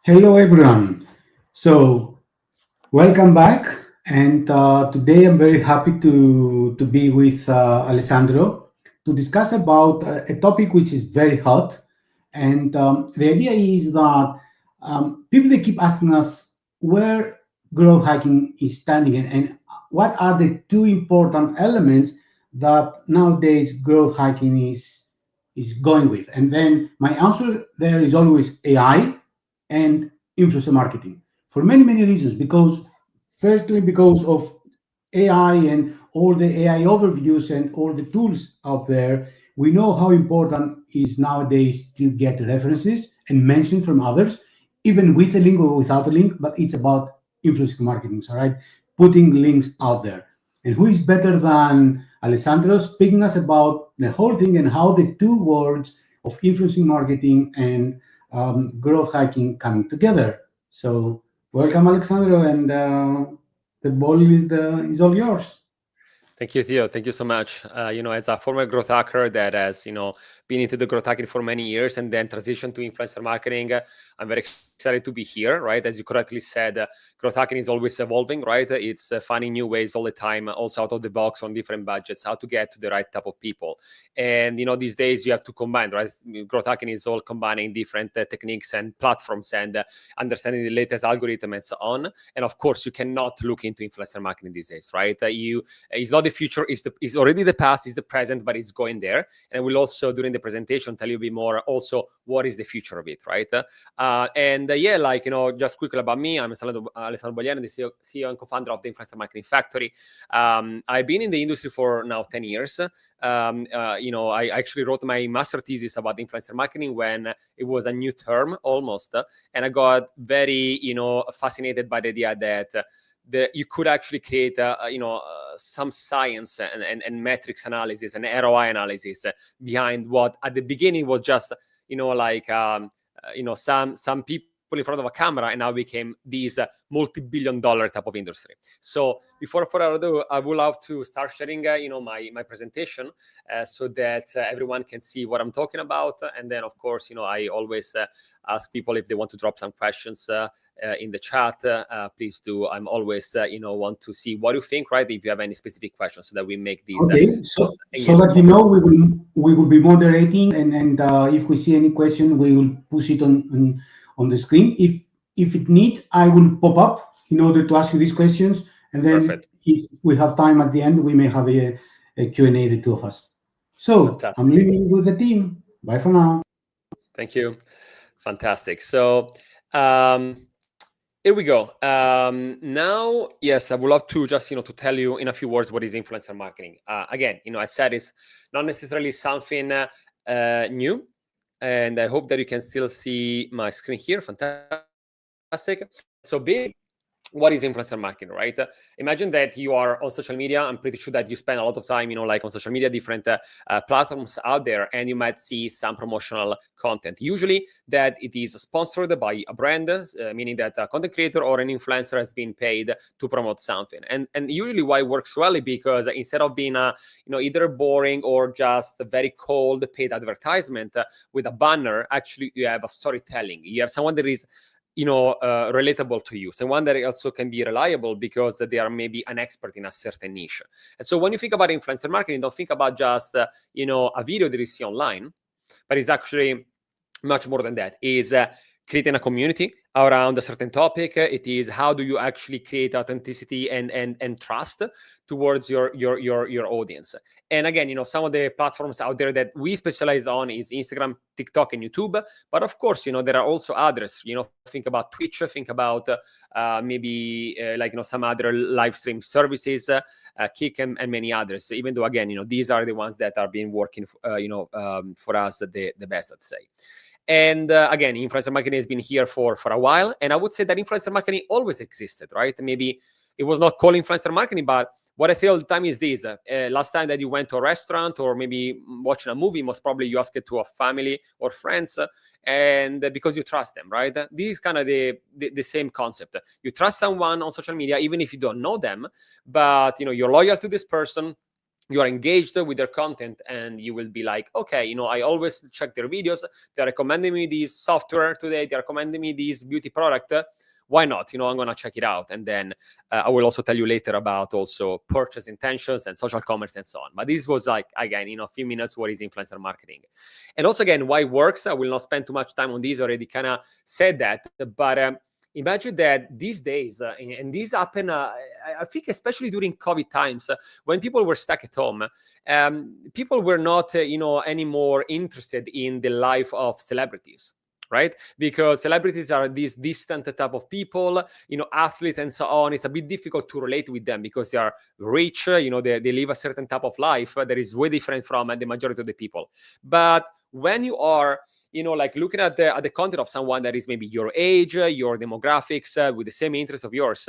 Hello, everyone. So, welcome back. And today I'm very happy to be with Alessandro to discuss about a topic which is very hot. And the idea is that people they keep asking us where growth hacking is standing and what are the two important elements that nowadays growth hacking is going with. And then my answer there is always AI and influencer marketing for many reasons. Because firstly, because of AI and all the AI overviews and all the tools out there, we know how important is nowadays to get references and mention from others, even with a link or without a link. But it's about influencer marketing, so right, putting links out there. And who is better than Alessandro speaking us about the whole thing and how the two worlds of influencing marketing and growth hacking coming together. So welcome, Alexandro, and the ball is all yours. Thank you, Theo. Thank you so much. As a former growth hacker that has, been into the growth hacking for many years and then transitioned to influencer marketing, I'm very excited to be here, right? As you correctly said, growth hacking is always evolving, right? It's finding new ways all the time, also out of the box on different budgets, how to get to the right type of people. And, these days you have to combine, right? Growth hacking is all combining different techniques and platforms and understanding the latest algorithm and so on. And of course, you cannot look into influencer marketing these days, right? It's not the future, it's already the past, it's the present, but it's going there. And we'll also, during the presentation, tell you a bit more also what is the future of it, right? Just quickly about me, I'm Alessandro Bogliani, the CEO and co-founder of the Influencer Marketing Factory. I've been in the industry for now 10 years. I actually wrote my master thesis about influencer marketing when it was a new term almost. And I got very, fascinated by the idea that you could actually create, some science and metrics analysis and ROI analysis behind what at the beginning was just, some people in front of a camera, and now became these multi-billion-dollar type of industry. So before further ado, I would love to start sharing, my presentation so that everyone can see what I'm talking about. And then, of course, I always ask people if they want to drop some questions in the chat. Please do. I'm always, want to see what you think, right? If you have any specific questions, so that we make these. Okay, so that we will be moderating, and if we see any question, we will push it on the screen. If it needs, I will pop up in order to ask you these questions, and then Perfect. if we have time at the end, we may have a Q&A, the two of us. So Fantastic. I'm leaving with the team. Bye for now. Thank you. Fantastic. So here we go. Now, yes, I would love to just, to tell you in a few words what is influencer marketing. Again, I said it's not necessarily something new, and I hope that you can still see my screen here. Fantastic. So what is influencer marketing, right? Imagine that you are on social media. I'm pretty sure that you spend a lot of time, on social media, different platforms out there, and you might see some promotional content. Usually that it is sponsored by a brand, meaning that a content creator or an influencer has been paid to promote something. And usually why it works well is because instead of being either boring or just a very cold paid advertisement with a banner, actually you have a storytelling. You have someone that is relatable to you, someone that also can be reliable because they are maybe an expert in a certain niche. And so when you think about influencer marketing, don't think about just a video that you see online, but it's actually much more than that. Is creating a community around a certain topic. It is how do you actually create authenticity and trust towards your audience. And again, some of the platforms out there that we specialize on is Instagram, TikTok, and YouTube. But of course, there are also others. Think about Twitch. Think about maybe some other live stream services, Kick, and many others. Even though again, these are the ones that are being working, for us the best, I'd say. And again, influencer marketing has been here for a while. And I would say that influencer marketing always existed, right? Maybe it was not called influencer marketing, but what I say all the time is this. Last time that you went to a restaurant or maybe watching a movie, most probably you asked it to a family or friends, and because you trust them, right? This is kind of the same concept. You trust someone on social media, even if you don't know them, but you're loyal to this person. you are engaged with their content, and you will be like, okay, I always check their videos. They're recommending me this software today. They're recommending me this beauty product. Why not? I'm going to check it out. And then I will also tell you later about also purchase intentions and social commerce and so on. But this was like, again, a few minutes, what is influencer marketing? And also, again, why it works. I will not spend too much time on this, already kind of said that. But imagine that these days, and these happen, I think, especially during COVID times, when people were stuck at home, people were not, anymore interested in the life of celebrities, right? Because celebrities are these distant type of people, athletes and so on. It's a bit difficult to relate with them because they are rich, they live a certain type of life that is way different from the majority of the people. But when you are like looking at the content of someone that is maybe your age, your demographics, with the same interest of yours,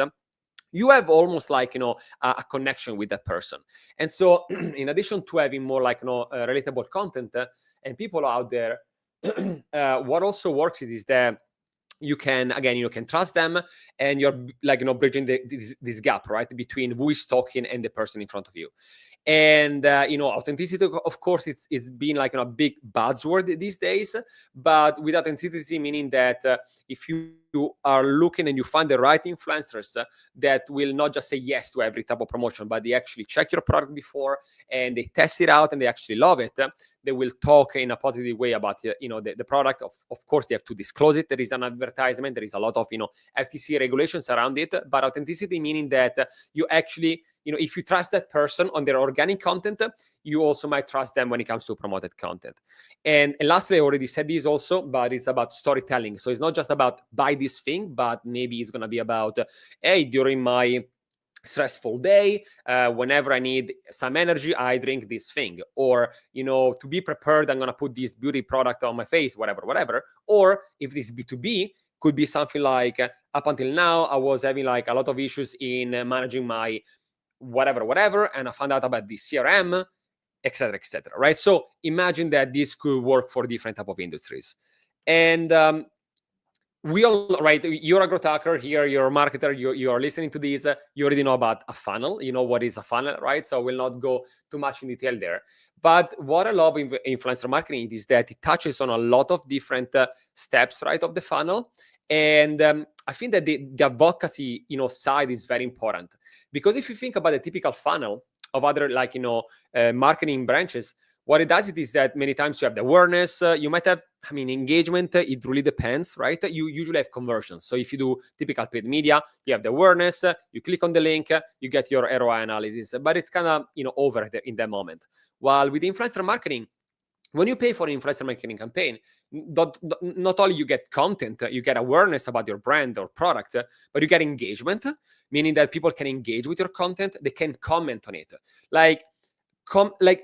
you have almost like a connection with that person. And so in addition to having more like relatable content, and people out there, what also works is that you can trust them, and you're like bridging this gap, right, between who is talking and the person in front of you. And authenticity, of course, it's been like a big buzzword these days. But with authenticity, meaning that if you are looking and you find the right influencers that will not just say yes to every type of promotion, but they actually check your product before and they test it out and they actually love it, they will talk in a positive way about the product. Of course, they have to disclose it. There is an advertisement. There is a lot of FTC regulations around it. But authenticity meaning that you actually, if you trust that person on their organic content, you also might trust them when it comes to promoted content. And lastly, I already said this also, but it's about storytelling. So it's not just about buy this thing, but maybe it's going to be about, hey, during my stressful day, whenever I need some energy, I drink this thing. Or, to be prepared, I'm going to put this beauty product on my face, whatever. Or if this B2B, could be something like, up until now, I was having like a lot of issues in managing my whatever, and I found out about this CRM, etc., right? So imagine that this could work for different type of industries. And we all, right, you're a growth hacker here, you're a marketer, you're listening to this, you already know about a funnel, you know what is a funnel, right? So I will not go too much in detail there. But what I love in influencer marketing is that it touches on a lot of different steps, right, of the funnel. And I think that the advocacy, side is very important, because if you think about the typical funnel of other like, marketing branches, what it does is that many times you have the awareness, you might have, engagement, it really depends, right? You usually have conversions. So if you do typical paid media, you have the awareness, you click on the link, you get your ROI analysis, but it's kind of, over there in that moment. While with influencer marketing, when you pay for an influencer marketing campaign, not only you get content, you get awareness about your brand or product, but you get engagement, meaning that people can engage with your content, they can comment on it. Like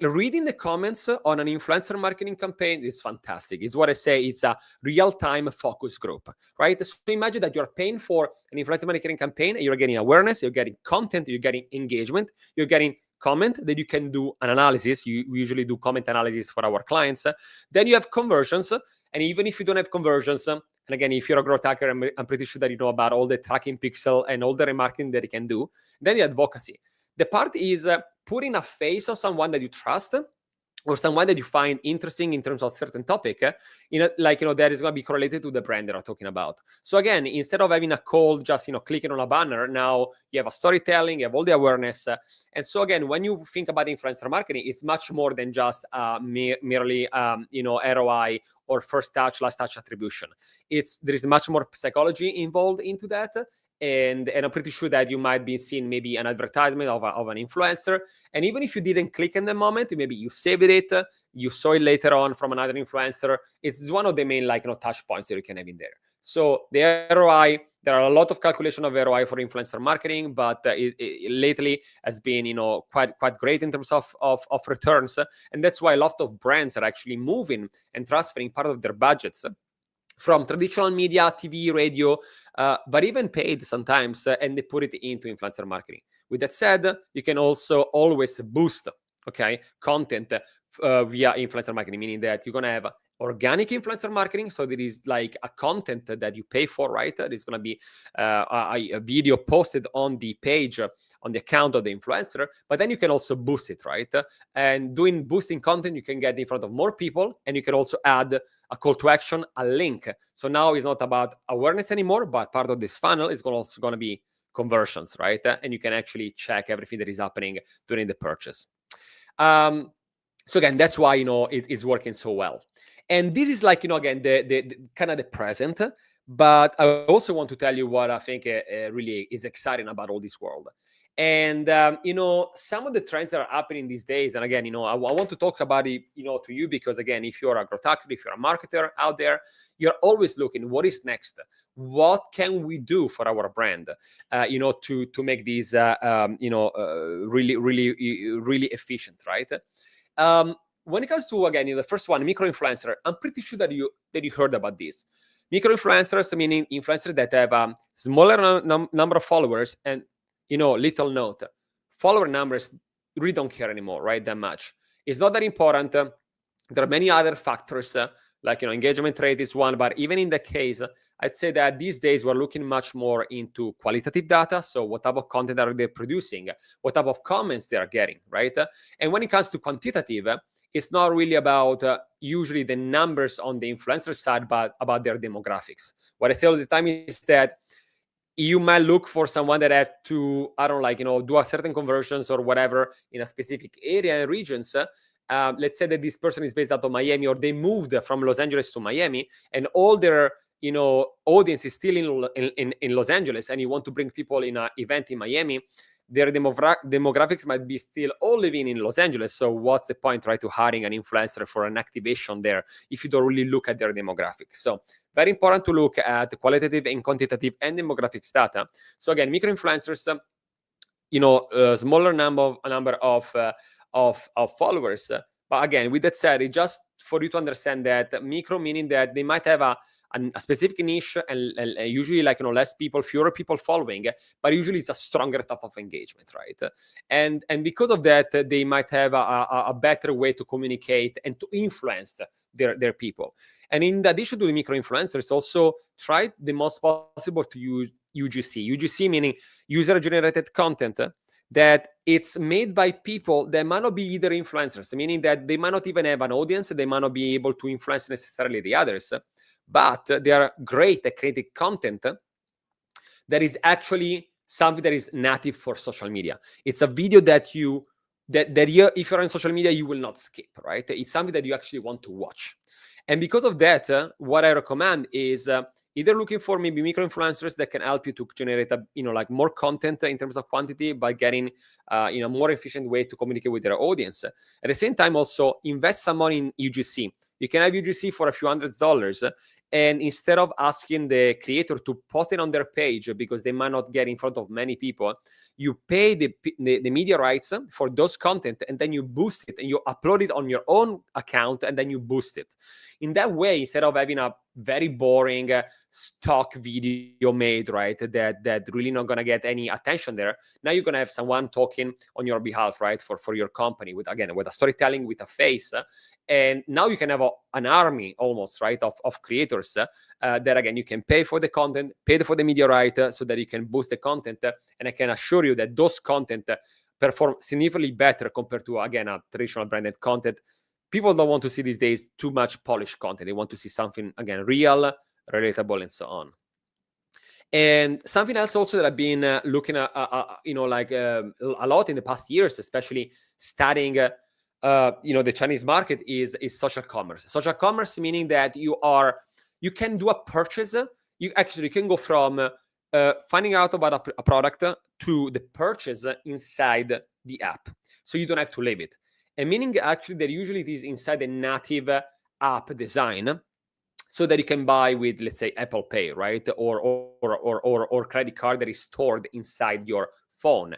reading the comments on an influencer marketing campaign is fantastic. It's what I say, it's a real-time focus group, right? So imagine that you're paying for an influencer marketing campaign, and you're getting awareness, you're getting content, you're getting engagement, you're getting comment that you can do an analysis. We usually do comment analysis for our clients. Then you have conversions. And even if you don't have conversions, and again, if you're a growth hacker, I'm pretty sure that you know about all the tracking pixel and all the remarketing that you can do. Then the advocacy. The part is putting a face of someone that you trust, or someone that you find interesting in terms of certain topic, that is going to be correlated to the brand that I'm talking about. So again, instead of having a call, just, clicking on a banner, now you have a storytelling, you have all the awareness. And so again, when you think about influencer marketing, it's much more than just merely, ROI or first touch, last touch attribution. There is much more psychology involved into that. And I'm pretty sure that you might be seeing maybe an advertisement of an influencer. And even if you didn't click in the moment, maybe you saved it, you saw it later on from another influencer. It's one of the main touch points that you can have in there. So the ROI, there are a lot of calculation of ROI for influencer marketing, but it lately has been quite great in terms of returns. And that's why a lot of brands are actually moving and transferring part of their budgets from traditional media, TV, radio, but even paid sometimes, and they put it into influencer marketing. With that said, you can also always boost, content via influencer marketing, meaning that you're going to have organic influencer marketing. So there is like a content that you pay for, right? There's going to be a video posted on the page on the account of the influencer, but then you can also boost it, right? And doing boosting content, you can get in front of more people, and you can also add a call to action, a link. So now it's not about awareness anymore, but part of this funnel is also going to be conversions, right? And you can actually check everything that is happening during the purchase. So again, that's why, it is working so well. And this is like, again, the kind of the present, but I also want to tell you what I think really is exciting about all this world. And, some of the trends that are happening these days, and again, I want to talk about it, to you, because again, if you're a growth hacker, if you're a marketer out there, you're always looking, what is next? What can we do for our brand, to make these, really, really, really efficient, right? When it comes to, again, the first one, micro-influencer, I'm pretty sure that you heard about this. Micro-influencers, meaning influencers that have a smaller number of followers, and, little note, follower numbers really don't care anymore, right, that much. It's not that important. There are many other factors, like, engagement rate is one, but even in that case, I'd say that these days we're looking much more into qualitative data. So what type of content are they producing? What type of comments they are getting, right? And when it comes to quantitative, it's not really about usually the numbers on the influencer side, but about their demographics. What I say all the time is that you might look for someone that has to, do a certain conversions or whatever in a specific area and regions. Let's say that this person is based out of Miami, or they moved from Los Angeles to Miami, and all their audience is still in Los Angeles, and you want to bring people in an event in Miami. Their demographics might be still all living in Los Angeles. So what's the point, right, to hiring an influencer for an activation there if you don't really look at their demographics? So very important to look at qualitative and quantitative and demographics data. So again, micro influencers, smaller number of followers. But again, with that said, it's just for you to understand that micro meaning that they might have a specific niche and usually less people, fewer people following, but usually it's a stronger type of engagement, right? And because of that, they might have a better way to communicate and to influence their people. And in addition to the micro influencers, also try the most possible to use UGC. UGC meaning user generated content that it's made by people that might not be either influencers, meaning that they might not even have an audience, they might not be able to influence necessarily the others, but they are great at creating content that is actually something that is native for social media. It's a video that you, if you're on social media, you will not skip, right? It's something that you actually want to watch. And because of that, what I recommend is either looking for maybe micro influencers that can help you to generate more content in terms of quantity by getting more efficient way to communicate with their audience. At the same time, also invest some money in UGC. You can have UGC for a few $100s, and instead of asking the creator to post it on their page because they might not get in front of many people, you pay the media rights for those content, and then you boost it and you upload it on your own account, and then you boost it. In that way, instead of having a very boring stock video made, right, that really not gonna get any attention there, now you're gonna have someone talking on your behalf, right, for your company with a storytelling, with a face, and now you can have an army almost, right, of creators that again you can pay for the content, pay for the media right, so that you can boost the content, and I can assure you that those content perform significantly better compared to, again, a traditional branded content. People don't want to see these days too much polished content. They want to see something, again, real, relatable, and so on. And something else also that I've been looking at, a lot in the past years, especially studying, the Chinese market is social commerce. Social commerce meaning that you can do a purchase. You can go from finding out about a product to the purchase inside the app. So you don't have to leave it. And meaning actually that usually it is inside the native app design, so that you can buy with, let's say, Apple Pay, right? Or credit card that is stored inside your phone.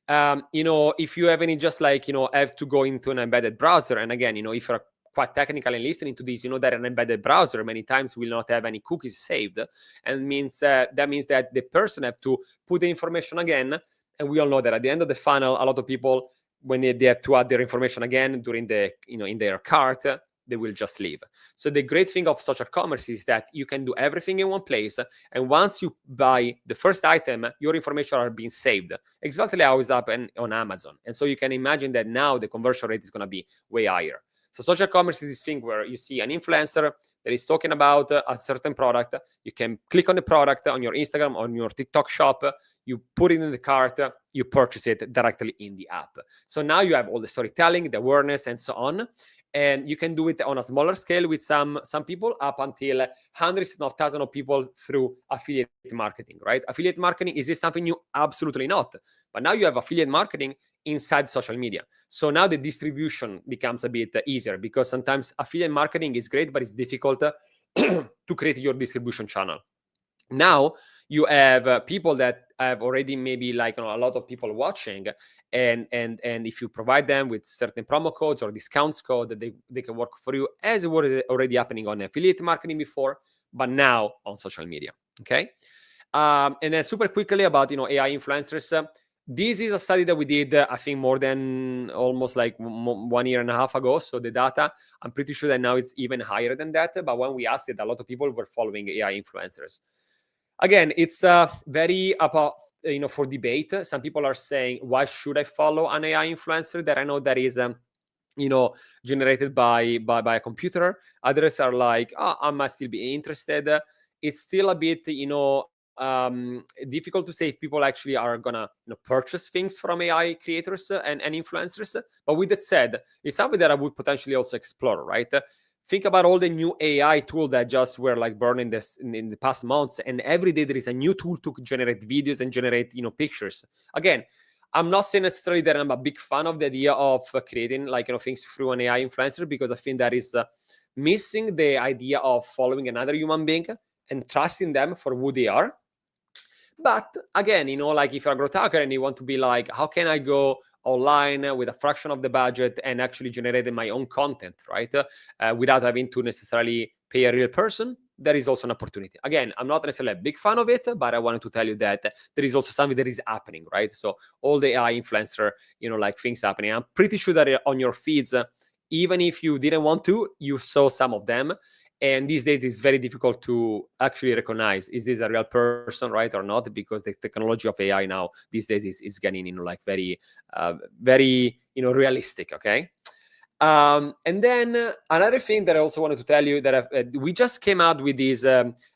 If you have any, just have to go into an embedded browser. And again, if you're quite technical and listening to this, that an embedded browser many times will not have any cookies saved. And that means that the person have to put the information again. And we all know that at the end of the funnel, a lot of people, when they have to add their information again during the, in their cart, they will just leave. So the great thing of social commerce is that you can do everything in one place, and once you buy the first item, your information are being saved, exactly how it's up on Amazon. And so you can imagine that now the conversion rate is going to be way higher. So social commerce is this thing where you see an influencer that is talking about a certain product. You can click on the product on your Instagram, on your TikTok shop, you put it in the cart, you purchase it directly in the app. So now you have all the storytelling, the awareness, and so on. And you can do it on a smaller scale with some people, up until hundreds of thousands of people through affiliate marketing, right? Affiliate marketing, is this something new? Absolutely not. But now you have affiliate marketing inside social media. So now the distribution becomes a bit easier, because sometimes affiliate marketing is great, but it's difficult to create your distribution channel. Now you have people that have already maybe like a lot of people watching, and if you provide them with certain promo codes or discounts code, they can work for you, as it was already happening on affiliate marketing before, but now on social media. Okay. And then super quickly about AI influencers. This is a study that we did, I think, more than almost like 1 year and a half ago. So the data, I'm pretty sure that now it's even higher than that. But when we asked it, a lot of people were following AI influencers. Again, it's very about, for debate. Some people are saying, why should I follow an AI influencer that I know that is, generated by a computer? Others are like, I must still be interested. It's still a bit, difficult to say if people actually are gonna purchase things from AI creators and influencers. But with that said, it's something that I would potentially also explore, right? Think about all the new AI tools that just were like burning this in the past months, and every day there is a new tool to generate videos and generate pictures. Again, I'm not saying necessarily that I'm a big fan of the idea of creating things through an AI influencer, because I think that is missing the idea of following another human being and trusting them for who they are. But again, like if you're a growth hacker and you want to be like, how can I go online with a fraction of the budget and actually generate my own content, right? Without having to necessarily pay a real person, there is also an opportunity. Again, I'm not necessarily a big fan of it, but I wanted to tell you that there is also something that is happening, right? So all the AI influencer, things happening. I'm pretty sure that on your feeds, even if you didn't want to, you saw some of them. And these days, it's very difficult to actually recognize, is this a real person, right, or not? Because the technology of AI now these days is getting, very, very, realistic. Okay. And then another thing that I also wanted to tell you that we just came out with this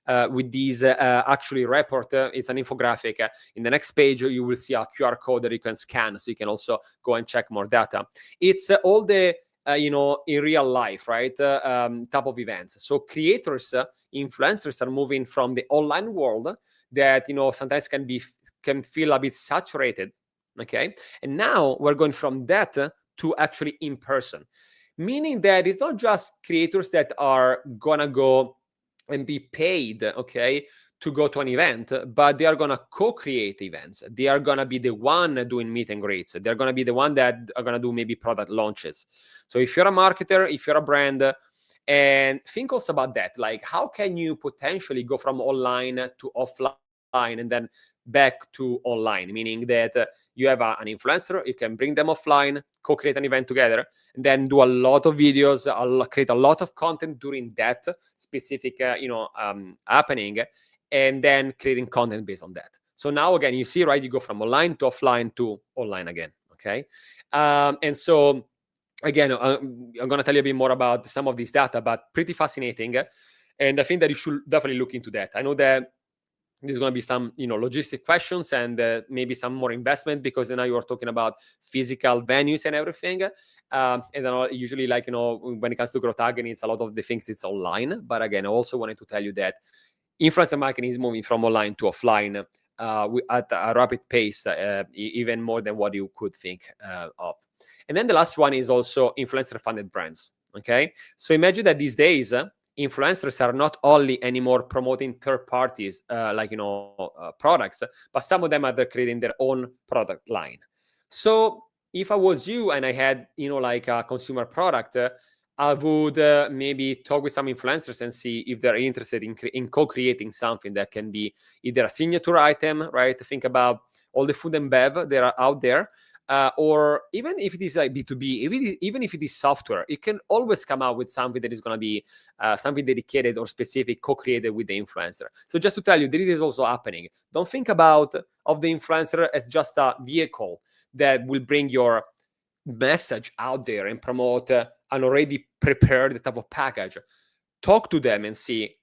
actually report. It's an infographic. In the next page, you will see a QR code that you can scan, so you can also go and check more data. It's all the in real life, right? Type of events. So creators, influencers are moving from the online world that, sometimes can feel a bit saturated. Okay. And now we're going from that to actually in person, meaning that it's not just creators that are gonna go and be paid, okay, to go to an event, but they are going to co-create events. They are going to be the one doing meet and greets. They're going to be the one that are going to do maybe product launches. So if you're a marketer, if you're a brand, and think also about that, like how can you potentially go from online to offline and then back to online, meaning that you have an influencer, you can bring them offline, co-create an event together, and then do a lot of videos, create a lot of content during that specific, happening, and then creating content based on that. So now again, you see, right, you go from online to offline to online again, okay? And so again, I'm going to tell you a bit more about some of this data, but pretty fascinating. And I think that you should definitely look into that. I know that there's going to be some, logistic questions and maybe some more investment, because now you are talking about physical venues and everything. And then usually, when it comes to growth hacking, it's a lot of the things it's online. But again, I also wanted to tell you that influencer marketing is moving from online to offline at a rapid pace, even more than what you could think of. And then the last one is also influencer-funded brands. Okay, so imagine that these days, influencers are not only anymore promoting third parties, products, but some of them are creating their own product line. So if I was you and I had, a consumer product, I would maybe talk with some influencers and see if they're interested in co-creating something that can be either a signature item, right? Think about all the food and bev that are out there. or even if it is like B2B, even if it is software, you can always come out with something that is going to be something dedicated or specific, co-created with the influencer. So just to tell you, this is also happening. Don't think about of the influencer as just a vehicle that will bring your message out there and promote an already prepared type of package. Talk to them and see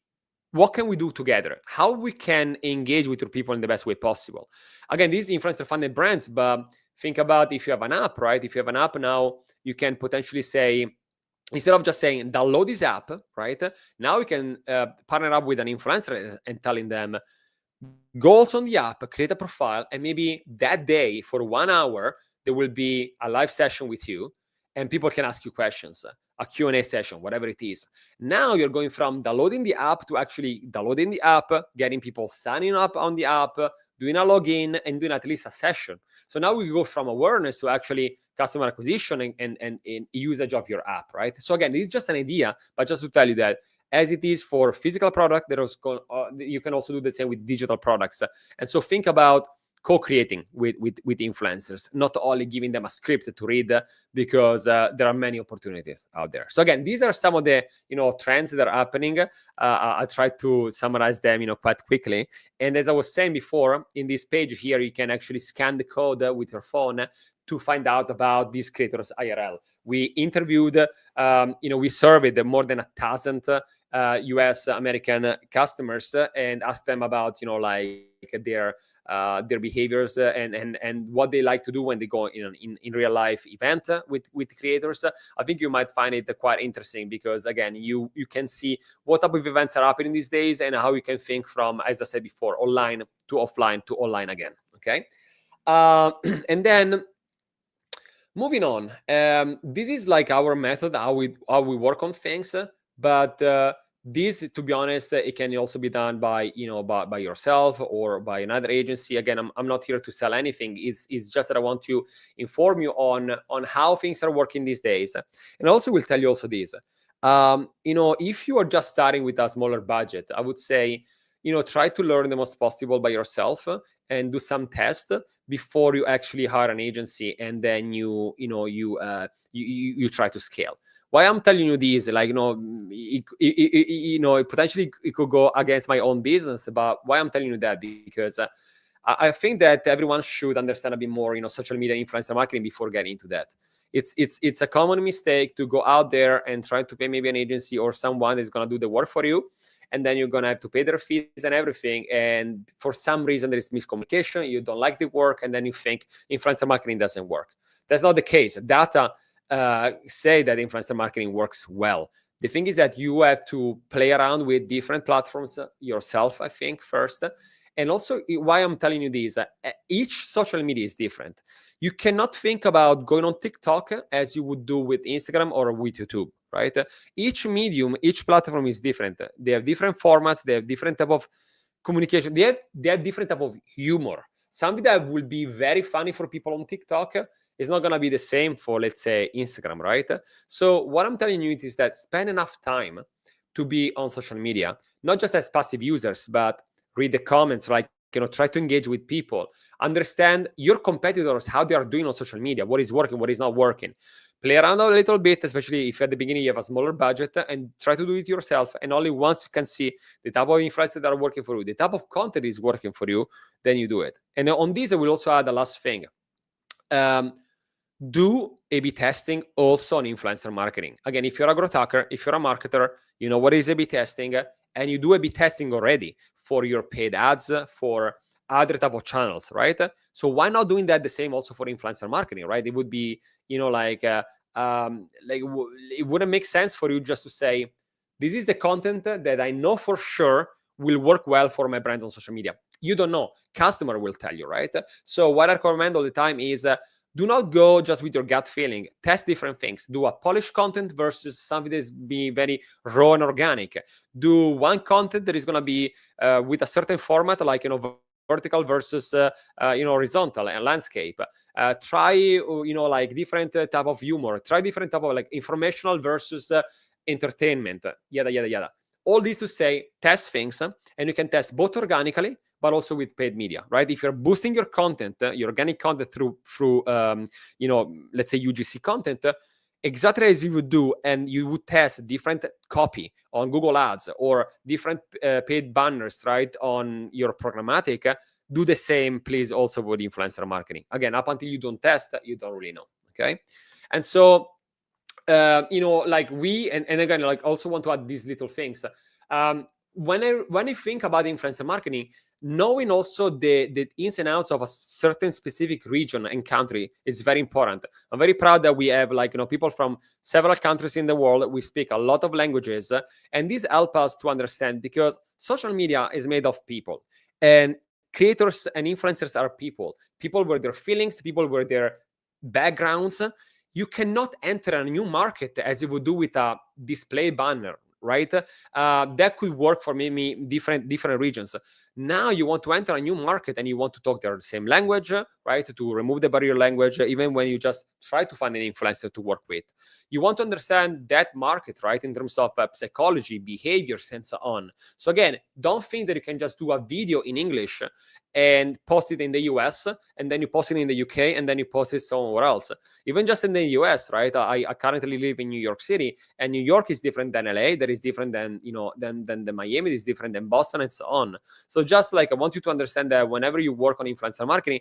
what can we do together, how we can engage with your people in the best way possible. Again, these influencer funded brands, but think about if you have an app, right? If you have an app now, you can potentially say, instead of just saying download this app, right? Now we can partner up with an influencer and telling them, go also on the app, create a profile, and maybe that day for 1 hour, there will be a live session with you and people can ask you questions, a Q&A session, whatever it is. Now you're going from downloading the app to actually downloading the app, getting people signing up on the app, doing a login, and doing at least a session. So now we go from awareness to actually customer acquisition and usage of your app, right? So again, it's just an idea, but just to tell you that as it is for physical product, you can also do the same with digital products. And so think about co-creating with influencers, not only giving them a script to read, because there are many opportunities out there. So again, these are some of the trends that are happening. I tried to summarize them quite quickly. And as I was saying before, in this page here, you can actually scan the code with your phone to find out about these creators IRL. We interviewed, we surveyed more than 1,000 US American customers and asked them about, their behaviors and what they like to do when they go in real life event with creators. I think you might find it quite interesting because again, you can see what type of events are happening these days and how you can think from, as I said before, online to offline to online again. Okay, and then moving on, this is like our method, how we work on things, but this, to be honest, it can also be done by by yourself or by another agency. Again, I'm not here to sell anything. It's just that I want to inform you on how things are working these days, and also will tell you also this. If you are just starting with a smaller budget, I would say try to learn the most possible by yourself and do some tests before you actually hire an agency, and then you try to scale. Why I'm telling you this, like potentially it could go against my own business, but why I'm telling you that, because I think that everyone should understand a bit more social media influencer marketing before getting into that. It's a common mistake to go out there and try to pay maybe an agency or someone that's going to do the work for you, and then you're going to have to pay their fees and everything, and for some reason there is miscommunication, you don't like the work, and then you think influencer marketing doesn't work. That's not the case. Data say that influencer marketing works well. The thing is that you have to play around with different platforms yourself, I think, first. And also, why I'm telling you this, each social media is different. You cannot think about going on TikTok as you would do with Instagram or with YouTube, right? Each medium, each platform is different. They have different formats. They have different type of communication. They have different type of humor. Something that will be very funny for people on TikTok is not going to be the same for, let's say, Instagram, right? So what I'm telling you is that spend enough time to be on social media, not just as passive users, but read the comments, like, try to engage with people, understand your competitors, how they are doing on social media, what is working, what is not working. Play around a little bit, especially if at the beginning you have a smaller budget, and try to do it yourself. And only once you can see the type of influencers that are working for you, the type of content is working for you, then you do it. And on this, I will also add a last thing. Do A/B testing also on influencer marketing. Again, if you're a growth hacker, if you're a marketer, you know what is A/B testing, and you do A/B testing already for your paid ads, for other type of channels, right? So why not doing that the same also for influencer marketing, right? It would be, it wouldn't make sense for you just to say, this is the content that I know for sure will work well for my brands on social media. You don't know. Customer will tell you, right? So what I recommend all the time is, do not go just with your gut feeling. Test different things. Do a polished content versus something that's be very raw and organic. Do one content that is going to be with a certain format, like vertical versus horizontal and landscape. Try like different type of humor. Try different type of like informational versus entertainment. Yada yada yada. All this to say, test things, and you can test both organically, but also with paid media, right? If you're boosting your content, your organic content through let's say UGC content, exactly as you would do, and you would test different copy on Google Ads or different paid banners, right, on your programmatic, do the same, please, also with influencer marketing. Again, up until you don't test, you don't really know, okay? And so, like we, and again, like also want to add these little things. When I think about influencer marketing, knowing also the ins and outs of a certain specific region and country is very important. I'm very proud that we have people from several countries in the world. We speak a lot of languages, and these help us to understand, because social media is made of people, and creators and influencers are people with their feelings, people with their backgrounds. You cannot enter a new market as you would do with a display banner, right? That could work for maybe different regions. Now you want to enter a new market and you want to talk their same language, right? To remove the barrier language, even when you just try to find an influencer to work with. You want to understand that market, right? In terms of psychology, behaviors, and so on. So again, don't think that you can just do a video in English and post it in the US, and then you post it in the UK, and then you post it somewhere else. Even just in the US, right? I currently live in New York City, and New York is different than LA. That is different than than Miami. It is different than Boston, and so on. So just like I want you to understand that whenever you work on influencer marketing,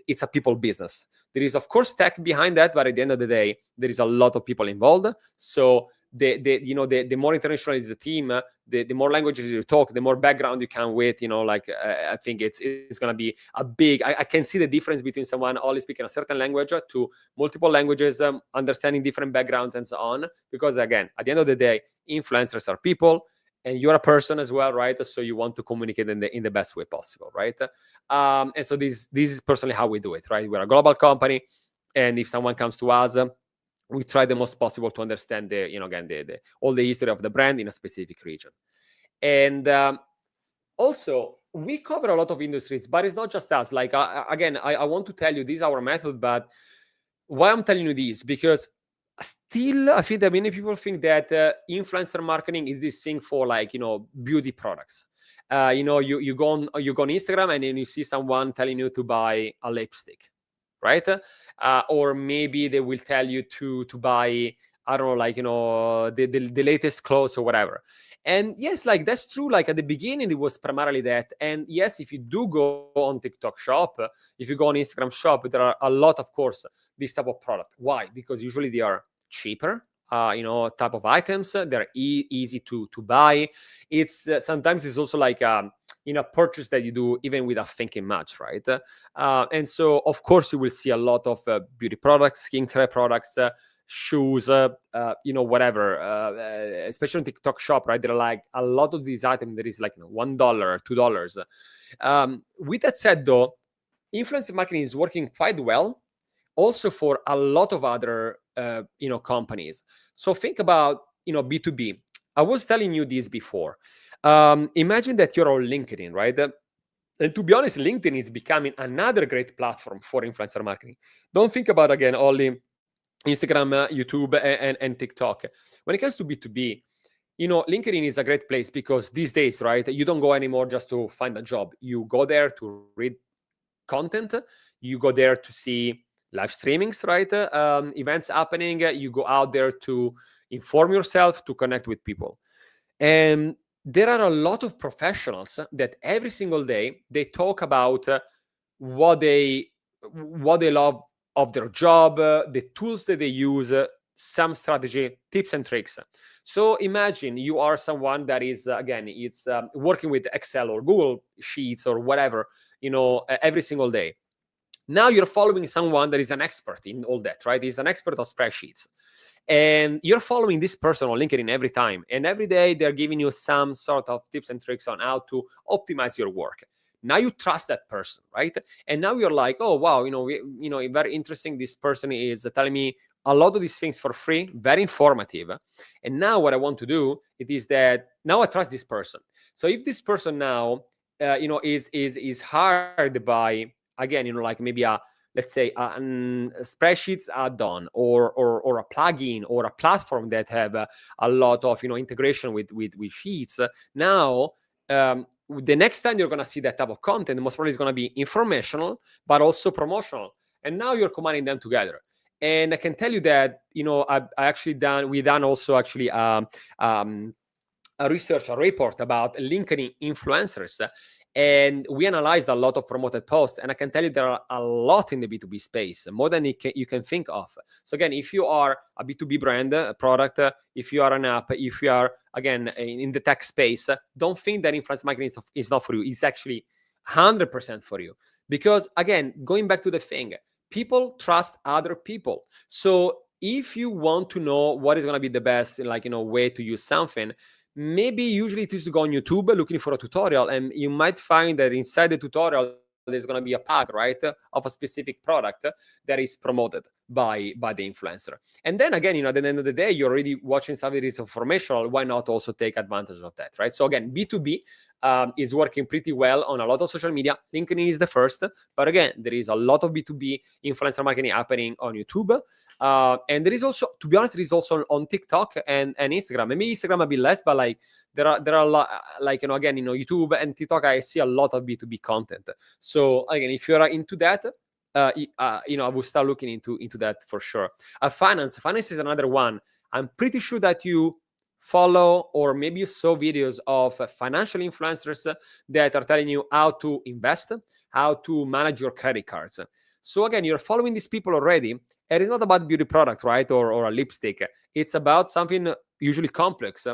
it's a people business. There is of course tech behind that, but at the end of the day, there is a lot of people involved. So the more international is the team, the more languages you talk, the more background you come with. I think it's gonna be a big. I can see the difference between someone only speaking a certain language to multiple languages, understanding different backgrounds and so on. Because again, at the end of the day, influencers are people, and you're a person as well, right? So you want to communicate in the best way possible, right? And so this is personally how we do it, right? We're a global company, and if someone comes to us, we try the most possible to understand all the history of the brand in a specific region. And also, we cover a lot of industries, but it's not just us. Like, again, I want to tell you, this is our method, but why I'm telling you this, because still, I think that many people think that influencer marketing is this thing for beauty products. You go on Instagram and then you see someone telling you to buy a lipstick, right? Or maybe they will tell you to buy, I don't know, the latest clothes or whatever. And yes, that's true. Like at the beginning, it was primarily that. And yes, if you do go on TikTok shop, if you go on Instagram shop, there are a lot, of course, this type of product. Why? Because usually they are cheaper, type of items. They're easy to buy. It's sometimes it's also like a purchase that you do even without thinking much, right? And so, of course, you will see a lot of beauty products, skincare products, shoes, whatever, especially on TikTok shop, right? There are like a lot of these items. There is like $1, $2. With that said, though, influencer marketing is working quite well also for a lot of other companies. So think about B2B. I was telling you this before. Imagine that you're on LinkedIn, right? And to be honest, LinkedIn is becoming another great platform for influencer marketing. Don't think about, again, only Instagram, YouTube, and TikTok. When it comes to B2B, LinkedIn is a great place because these days, right, you don't go anymore just to find a job. You go there to read content. You go there to see live streamings, right? Events happening. You go out there to inform yourself, to connect with people. And there are a lot of professionals that every single day they talk about what they love of their job, the tools that they use, some strategy, tips and tricks. So imagine you are someone that is, again, it's working with Excel or Google Sheets or whatever, every single day. Now you're following someone that is an expert in all that, right? He's an expert of spreadsheets. And you're following this person on LinkedIn every time. And every day they're giving you some sort of tips and tricks on how to optimize your work. Now you trust that person, right? And now you're like, oh, wow, very interesting. This person is telling me a lot of these things for free, very informative. And now what I want to do, it is that now I trust this person. So if this person now, is hired by, again, like maybe let's say a spreadsheets add-on or a plugin or a platform that have a lot of integration with sheets. Now the next time you're going to see that type of content, most probably is going to be informational, but also promotional. And now you're combining them together. And I can tell you that, we done also actually a research, a report about linking influencers. And we analyzed a lot of promoted posts. And I can tell you there are a lot in the B2B space, more than you can think of. So again, if you are a B2B brand, a product, if you are an app, if you are, again, in the tech space, don't think that influence marketing is not for you. It's actually 100% for you. Because again, going back to the thing, people trust other people. So if you want to know what is going to be the best, way to use something, maybe usually it is to go on YouTube looking for a tutorial, and you might find that inside the tutorial there's going to be a pack, right, of a specific product that is promoted by the influencer. And then again, at the end of the day, you're already watching something that is informational. Why not also take advantage of that, right? So again, B2B is working pretty well on a lot of social media. LinkedIn is the first, but again, there is a lot of B2B influencer marketing happening on YouTube. And there is also, to be honest, there is also on TikTok and Instagram. Maybe Instagram a bit less, but there are a lot, again, YouTube and TikTok, I see a lot of B2B content. So again, if you're into that, I will start looking into that for sure. Finance is another one. I'm pretty sure that you follow, or maybe you saw videos of financial influencers that are telling you how to invest, how to manage your credit cards. So again, you're following these people already, and it's not about beauty product, right, or a lipstick. It's about something usually complex.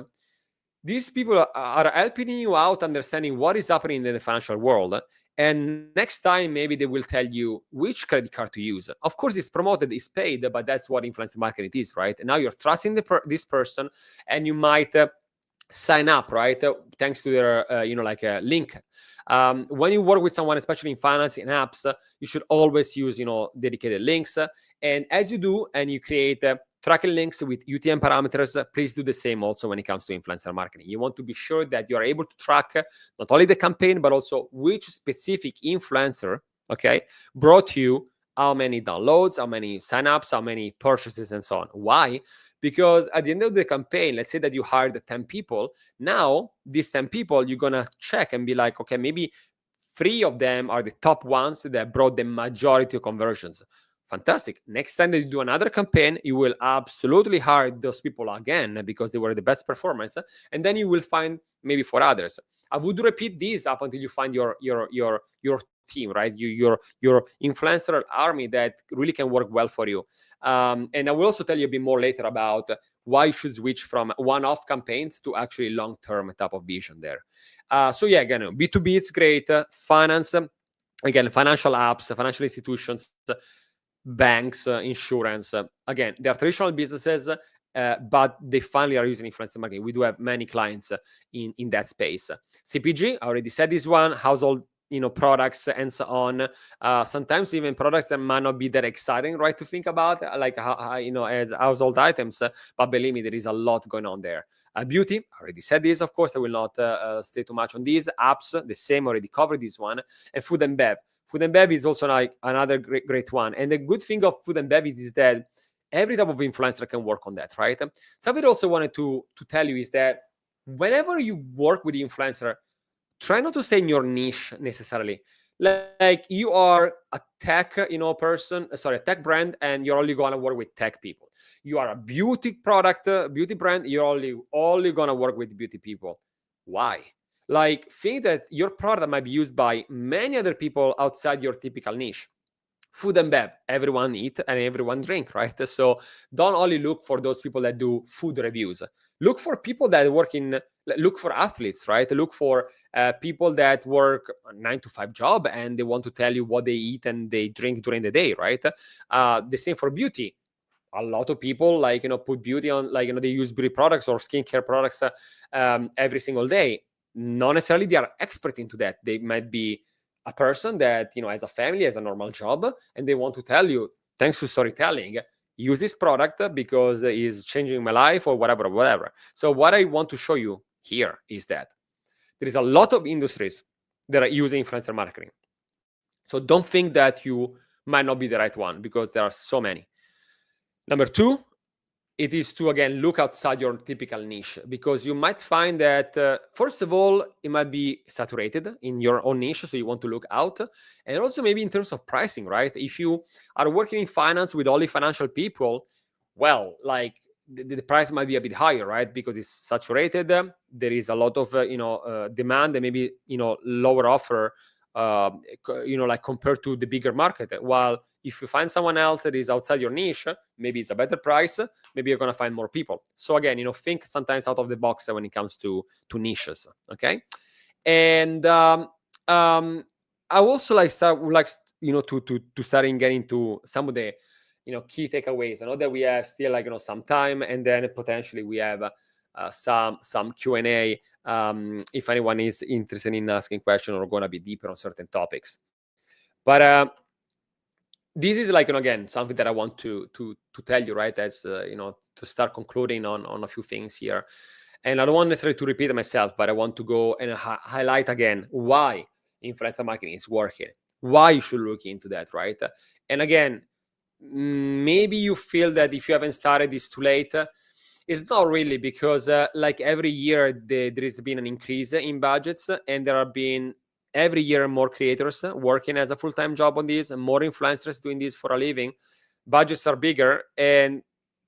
These people are helping you out understanding what is happening in the financial world. And next time, maybe they will tell you which credit card to use. Of course, it's promoted, it's paid, but that's what influencer marketing is, right? And now you're trusting this person, and you might sign up, right? Thanks to their, a link. When you work with someone, especially in finance, in apps, you should always use, dedicated links. And as you do, and you create tracking links with UTM parameters, please do the same also when it comes to influencer marketing. You want to be sure that you are able to track not only the campaign, but also which specific influencer, okay, brought you how many downloads, how many signups, how many purchases, and so on. Why? Because at the end of the campaign, let's say that you hired 10 people. Now, these 10 people, you're going to check and be like, okay, maybe 3 of them are the top ones that brought the majority of conversions. Fantastic. Next time that you do another campaign, you will absolutely hire those people again because they were the best performance. And then you will find maybe 4 others. I would repeat this up until you find your team, right? Your influencer army that really can work well for you. And I will also tell you a bit more later about why you should switch from one-off campaigns to actually long-term type of vision there. So yeah, again, B2B is great. Finance, again, financial apps, financial institutions, banks, insurance. Again, they are traditional businesses, but they finally are using influencer marketing. We do have many clients in that space. CPG, I already said this one, household products and so on. Sometimes even products that might not be that exciting, right, to think about, like as household items. But believe me, there is a lot going on there. Beauty, I already said this. Of course, I will not stay too much on these. Apps, the same, already covered this one. And food and bev. Food and bev is also like another great one. And the good thing of food and bev is that every type of influencer can work on that, right? Something I also wanted to tell you is that whenever you work with the influencer, try not to stay in your niche necessarily. Like you are a tech, a tech brand, and you're only gonna work with tech people. You are a beauty product, beauty brand, you're only gonna work with beauty people. Why? Like, think that your product might be used by many other people outside your typical niche. Food and bev, everyone eat and everyone drink, right? So don't only look for those people that do food reviews. Look for people that look for athletes, right? Look for people that work a 9-to-5 job and they want to tell you what they eat and they drink during the day, right? The same for beauty. A lot of people put beauty on, they use beauty products or skincare products every single day. Not necessarily they are expert into that. They might be a person that has a family, has a normal job, and they want to tell you, thanks to storytelling, use this product because it's changing my life or whatever. So what I want to show you here is that there is a lot of industries that are using influencer marketing. So don't think that you might not be the right one because there are so many. Number 2 it is to, again, look outside your typical niche, because you might find that, first of all, it might be saturated in your own niche, so you want to look out. And also maybe in terms of pricing, right? If you are working in finance with only financial people, well, like the price might be a bit higher, right? Because it's saturated. There is a lot of, demand, and maybe, lower offer, like compared to the bigger market. While if you find someone else that is outside your niche, maybe it's a better price, maybe you're going to find more people. So again, think sometimes out of the box when it comes to niches. Okay. And I also would like to start getting to some of the key takeaways. I know that we have still some time, and then potentially we have some Q&A if anyone is interested in asking questions or going to be deeper on certain topics. But this is again, something that I want to tell you, right? As to start concluding on a few things here. And I don't want necessarily to repeat myself, but I want to go and highlight again why influencer marketing is working, why you should look into that, right? And again, maybe you feel that if you haven't started, it's too late. It's not really, because every year there has been an increase in budgets, and there have been every year more creators working as a full-time job on this, and more influencers doing this for a living. Budgets are bigger, and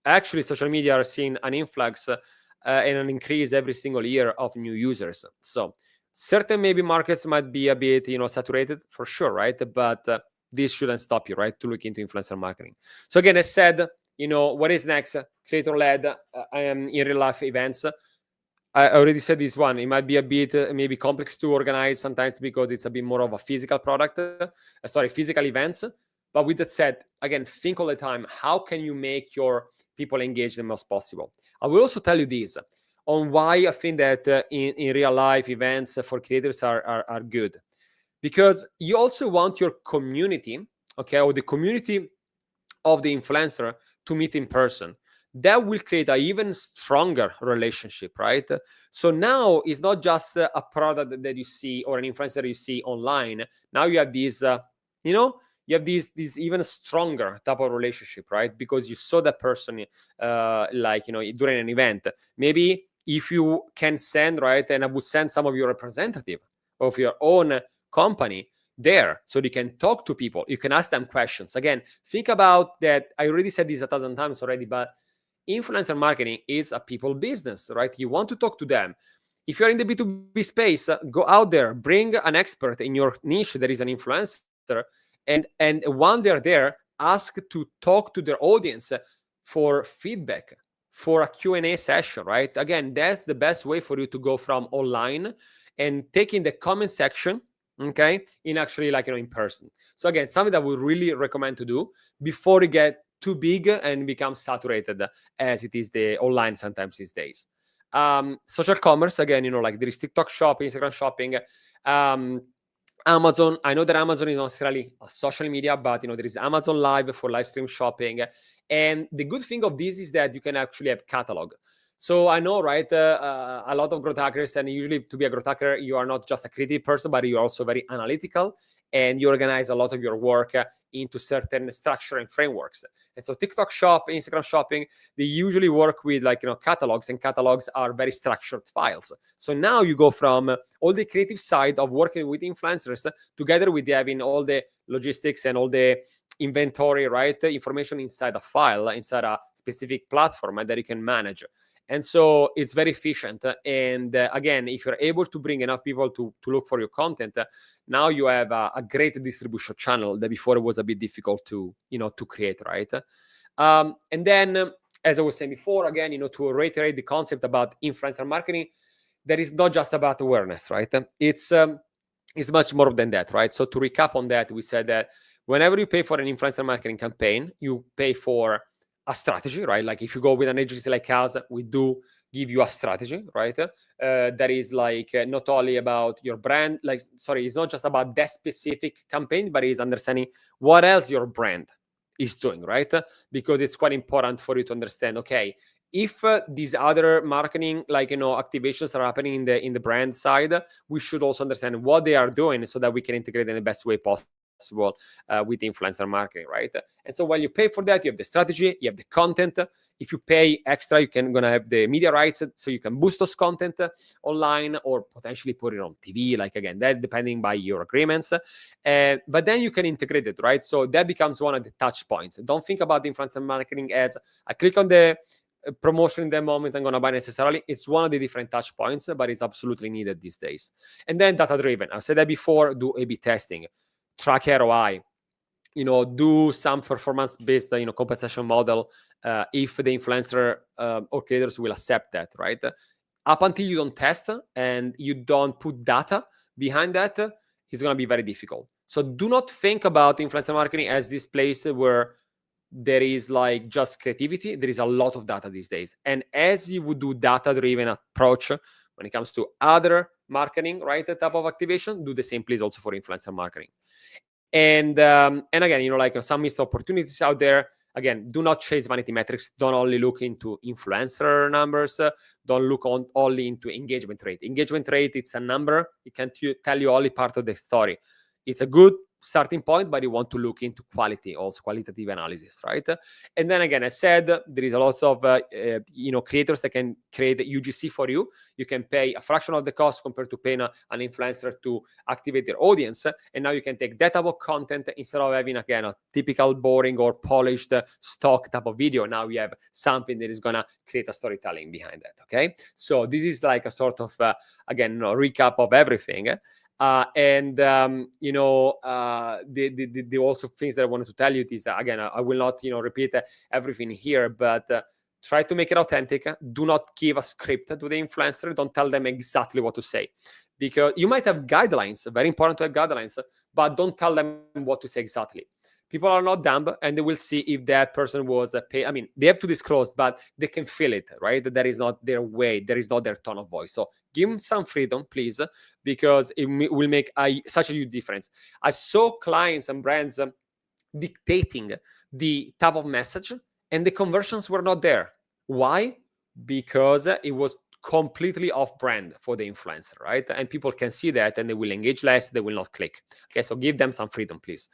actually social media are seeing an influx and an increase every single year of new users. So certain maybe markets might be a bit saturated, for sure, right? But this shouldn't stop you, right, to look into influencer marketing. So again, as said, what is next? Creator-led in real life events. I already said this one. It might be a bit maybe complex to organize sometimes, because it's a bit more of a physical product. Physical events. But with that said, again, think all the time, how can you make your people engage the most possible? I will also tell you this on why I think that in real life events for creators are good. Because you also want your community, okay, or the community of the influencer to meet in person. That will create an even stronger relationship, right? So now it's not just a product that you see or an influencer you see online. Now you have these, you have these even stronger type of relationship, right? Because you saw that person, during an event. Maybe if you can send, right, and I would send some of your representative of your own company there, so you can talk to people, you can ask them questions. Again, think about that. I already said this 1,000 times already, but influencer marketing is a people business, right? You want to talk to them. If you're in the B2B space, go out there, bring an expert in your niche that is an influencer, and while they're there, ask to talk to their audience for feedback, for a Q&A session, right? Again, that's the best way for you to go from online and taking the comment section, okay, in actually in person. So again, something that we really recommend to do before you get too big and become saturated as it is the online sometimes these days. Social commerce, again, there is TikTok shop, Instagram shopping, Amazon. I know that Amazon is not necessarily a social media, but there is Amazon Live for live stream shopping. And the good thing of this is that you can actually have catalog. So I know, right, a lot of growth hackers, and usually to be a growth hacker, you are not just a creative person, but you're also very analytical, and you organize a lot of your work into certain structure and frameworks. And so TikTok shop, Instagram shopping, they usually work with catalogs, and catalogs are very structured files. So now you go from all the creative side of working with influencers together with having all the logistics and all the inventory, right, information inside a file, inside a specific platform that you can manage. And so it's very efficient. And again, if you're able to bring enough people to look for your content, now you have a great distribution channel that before it was a bit difficult to create, right? And then, as I was saying before, again, to reiterate the concept about influencer marketing, that is not just about awareness, right? It's much more than that, right? So to recap on that, we said that whenever you pay for an influencer marketing campaign, you pay for a strategy, right? Like if you go with an agency like us, we do give you a strategy, right? That is not only about your brand, it's not just about that specific campaign, but it's understanding what else your brand is doing, right? Because it's quite important for you to understand, okay, if these other marketing activations are happening in the brand side, we should also understand what they are doing so that we can integrate in the best way possible. possible with influencer marketing, right? And so while you pay for that, you have the strategy, you have the content. If you pay extra, you can gonna have the media rights, so you can boost those content online or potentially put it on TV. Like again, that depending by your agreements. But then you can integrate it, right? So that becomes one of the touch points. Don't think about influencer marketing as I click on the promotion in that moment, I'm going to buy necessarily. It's one of the different touch points, but it's absolutely needed these days. And then data driven. I've said that before, do A/B testing, track ROI, do some performance based, compensation model if the influencer or creators will accept that, right? Up until you don't test and you don't put data behind that, it's going to be very difficult. So do not think about influencer marketing as this place where there is like just creativity. There is a lot of data these days. And as you would do data-driven approach when it comes to other marketing, right, the type of activation, do the same please also for influencer marketing. And again, some missed opportunities out there. Again, do not chase vanity metrics. Don't only look into influencer numbers. Don't look only into engagement rate. Engagement rate, it's a number. It can tell you only part of the story. It's a good starting point, but you want to look into quality, also qualitative analysis, right? And then again, I said there is a lot of creators that can create UGC for you. You can pay a fraction of the cost compared to paying an influencer to activate their audience, and now you can take that type of content instead of having again a typical boring or polished stock type of video. Now you have something that is gonna create a storytelling behind that. Okay, so this is like a sort of recap of everything. The also things that I wanted to tell you is that, again, I will not, repeat everything here, but try to make it authentic. Do not give a script to the influencer. Don't tell them exactly what to say, because you might have guidelines. Very important to have guidelines, but don't tell them what to say exactly. People are not dumb, and they will see if that person was paid. I mean, they have to disclose, but they can feel it, right? That is not their way. That is not their tone of voice. So give them some freedom, please, because it will make such a huge difference. I saw clients and brands dictating the type of message, and the conversions were not there. Why? Because it was completely off brand for the influencer, right? And people can see that, and they will engage less. They will not click. Okay, so give them some freedom, please.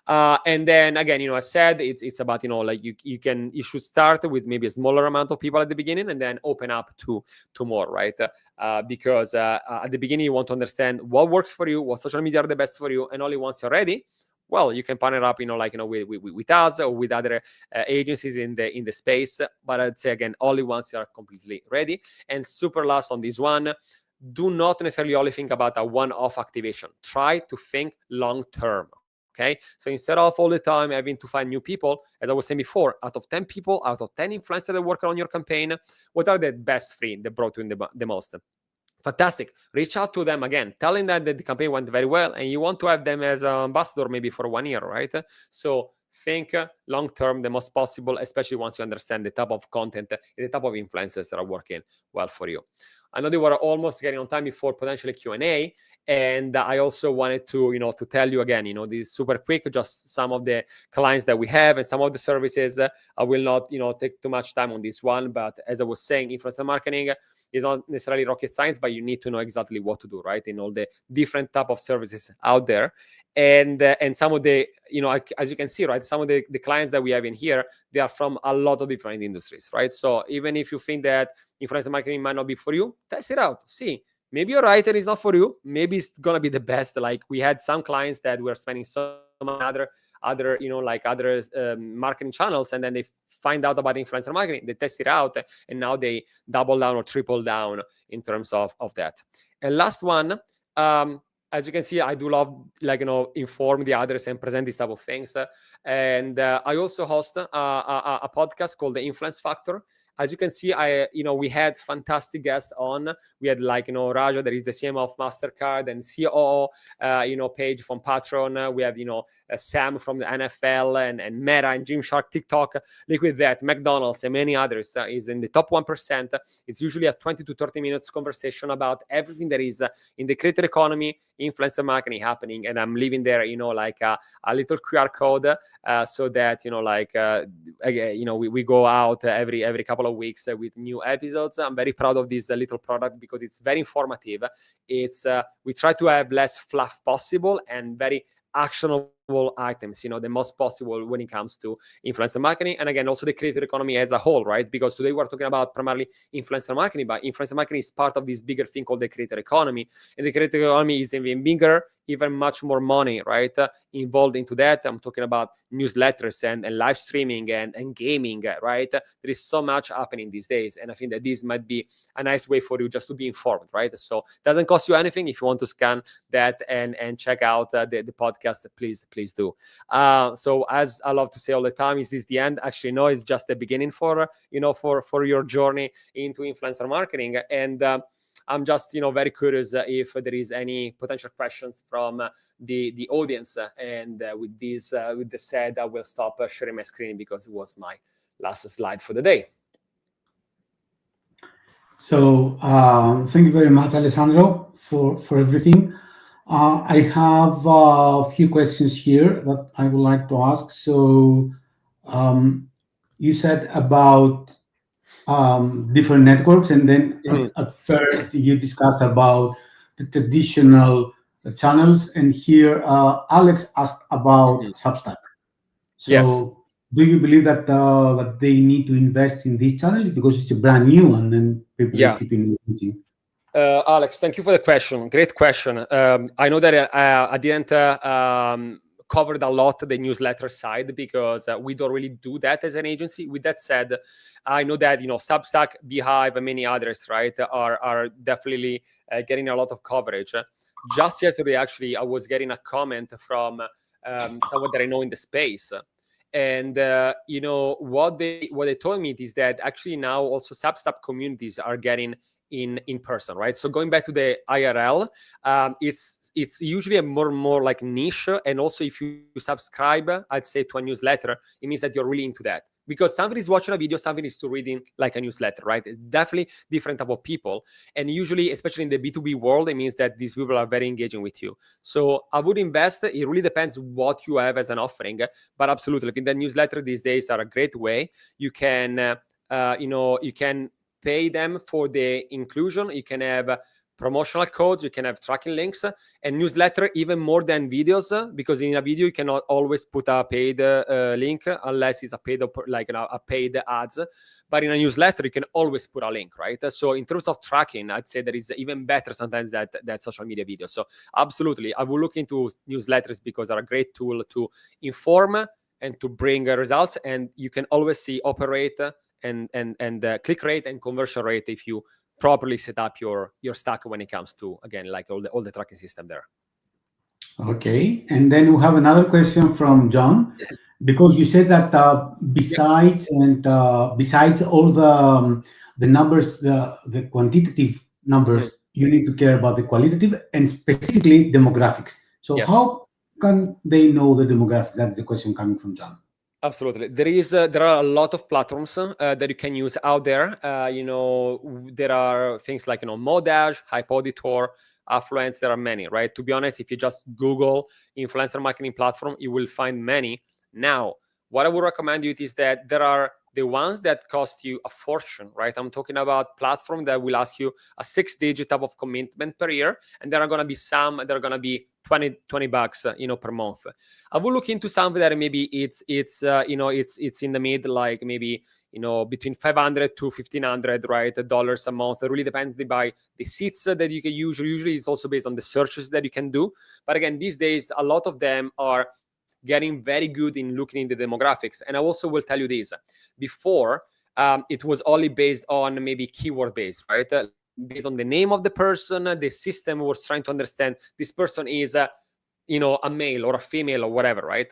And then again, I said it's about you should start with maybe a smaller amount of people at the beginning, and then open up to more, right? Because at the beginning you want to understand what works for you, what social media are the best for you, and only once you're ready, well, you can partner up, with us or with other agencies in the space. But I'd say again, only once you are completely ready. And super last on this one, do not necessarily only think about a one-off activation. Try to think long-term. Okay, so instead of all the time having to find new people, as I was saying before, out of 10 people, out of 10 influencers that work on your campaign, what are the best 3 that brought you in the most? Fantastic. Reach out to them again, telling them that the campaign went very well, and you want to have them as an ambassador maybe for 1 year, right? So think long term, the most possible, especially once you understand the type of content, the type of influencers that are working well for you. I know they were almost getting on time before potentially Q&A, and I also wanted to, to tell you again, this is super quick, just some of the clients that we have and some of the services. I will not, take too much time on this one, but as I was saying, influencer marketing is not necessarily rocket science, but you need to know exactly what to do, right? In all the different type of services out there. And some of the, as you can see, right, some of the clients that we have in here, they are from a lot of different industries, right? So even if you think that influencer marketing might not be for you, test it out. See, maybe you're right and it's not for you. Maybe it's gonna be the best. Like we had some clients that were spending so much other marketing channels, and then they find out about influencer marketing, they test it out, and now they double down or triple down in terms of that. And last one, as you can see, I do love inform the others and present these type of things. And I also host a podcast called The Influence Factor. As you can see, we had fantastic guests on. We had Raja, that is the CMO of MasterCard, and COO, Paige from Patron. We have, Sam from the NFL, and Meta and Gymshark, TikTok, Liquid That, McDonald's, and many others is in the top 1%. It's usually a 20 to 30 minutes conversation about everything that is in the creator economy, influencer marketing happening. And I'm leaving there, a little QR code so that, we go out every couple of weeks with new episodes. I'm very proud of this little product because it's very informative. It's we try to have less fluff possible and very actionable items, the most possible when it comes to influencer marketing. And again, also the creator economy as a whole, right? Because today we're talking about primarily influencer marketing, but influencer marketing is part of this bigger thing called the creator economy. And the creator economy is even bigger, even much more money, right, involved into that. I'm talking about newsletters and live streaming and gaming, right? There is so much happening these days. And I think that this might be a nice way for you just to be informed, right? So it doesn't cost you anything. If you want to scan that and check out the podcast, please do. So as I love to say all the time, is this the end? Actually, no, it's just the beginning for your journey into influencer marketing. And I'm just very curious if there is any potential questions from the audience. And with this said, I will stop sharing my screen because it was my last slide for the day. So thank you very much, Alessandro, for everything. I have a few questions here that I would like to ask. So you said about different networks, and then at first you discussed about the traditional channels, and here Alex asked about Substack. So Yes. do you believe that that they need to invest in this channel because it's a brand new one and people they Yeah. keep investing? Alex, thank you for the question. Great question. I know that I didn't covered a lot the newsletter side because we don't really do that as an agency. With that said, I know that Substack, Beehive, and many others, right, are definitely getting a lot of coverage. Just yesterday, actually, I was getting a comment from someone that I know in the space. And what they told me is that actually now also Substack communities are getting in person, right? So going back to the IRL, it's usually a more like niche. And also if you subscribe, I'd say, to a newsletter, it means that you're really into that. Because somebody is watching a video, somebody is to reading like a newsletter, right? It's definitely different type of people. And usually, especially in the B2B world, it means that these people are very engaging with you. So I would invest. It really depends what you have as an offering. But absolutely, I think the newsletter these days are a great way. You can, you can pay them for the inclusion. You can have promotional codes, you can have tracking links, and newsletter even more than videos, because in a video you cannot always put a paid link unless it's a paid a paid ads. But in a newsletter you can always put a link, right? So in terms of tracking, I'd say that is even better sometimes that social media videos. So absolutely, I will look into newsletters because they're a great tool to inform and to bring results, and you can always see operate and click rate and conversion rate if you properly set up your stack when it comes to, again, like all the tracking system there. Okay, and then we have another question from John, because you said that besides all the numbers, the quantitative numbers, you need to care about the qualitative and specifically demographics. So Yes. how can they know the demographics? That's the question coming from John. Absolutely. There are a lot of platforms that you can use out there. There are things like Modash, Hypoditor, Affluence. There are many, right? To be honest, if you just Google influencer marketing platform, you will find many. Now, what I would recommend you is that there are the ones that cost you a fortune, right? I'm talking about platform that will ask you a 6-digit type of commitment per year, and there are going to be some that are going to be $20 per month. I will look into something that maybe it's in the mid, like maybe between $500 to $1,500, right, dollars a month. It really depends by the seats that you can use. Usually it's also based on the searches that you can do. But again, these days a lot of them are getting very good in looking in the demographics. And I also will tell you this: before it was only based on maybe keyword based, right? Based on the name of the person, the system was trying to understand this person is a male or a female or whatever, right?